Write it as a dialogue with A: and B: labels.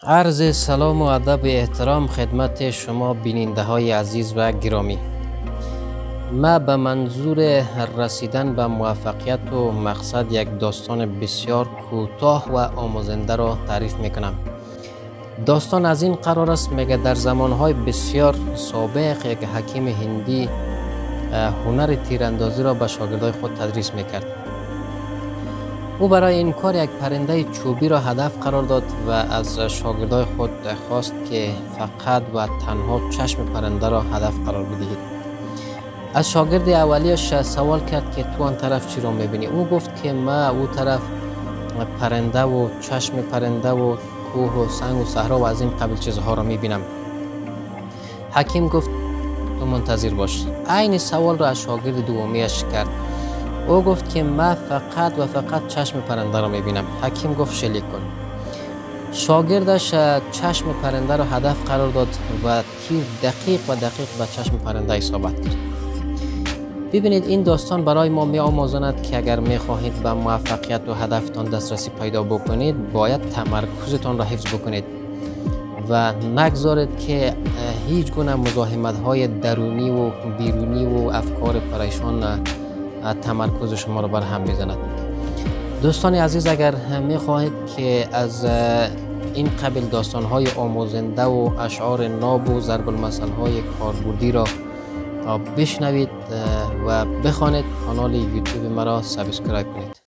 A: عرض سلام و ادب و احترام خدمت شما بیننده های عزیز و گرامی. ما به منظور رسیدن به موفقیت و مقصد یک داستان بسیار کوتاه و آموزنده را تعریف میکنم. داستان از این قرار است میگه در زمانهای بسیار سابق یک حکیم هندی هنر تیراندازی را به شاگردای خود تدریس میکرد. او برای این کار یک پرنده چوبی را هدف قرار داد و از شاگردای خود خواست که فقط و تنها چشم پرنده را هدف قرار بدهید. از شاگرد اولیش سوال کرد که تو آن طرف چی را میبینی؟ او گفت که ما او طرف پرنده و چشم پرنده و کوه و سنگ و صحرا و از این قبیل چیزها را میبینم. حکیم گفت تو منتظر باش. عین سوال را از شاگرد دومیش کرد. او گفت که من فقط و فقط چشم پرنده را میبینم. حکیم گفت شلیک کن. شاگردش چشم پرنده را هدف قرار داد و تیر دقیق به چشم پرنده اصابت کرد. ببینید این داستان برای ما می آموزاند که اگر می خواهید به موفقیت و هدفتان دسترسی پیدا بکنید باید تمرکزتان را حفظ بکنید و نگذارید که هیچ گونه مزاحمت های درونی و بیرونی و افکار پریشان تمرکز شما را بر هم بزند. دوستان عزیز، اگر می خواهید که از این قبیل داستان های آموزنده و اشعار ناب و ضرب المثل های کاربردی را بشنوید و بخوانید، کانال یوتیوب مرا سابسکرایب کنید.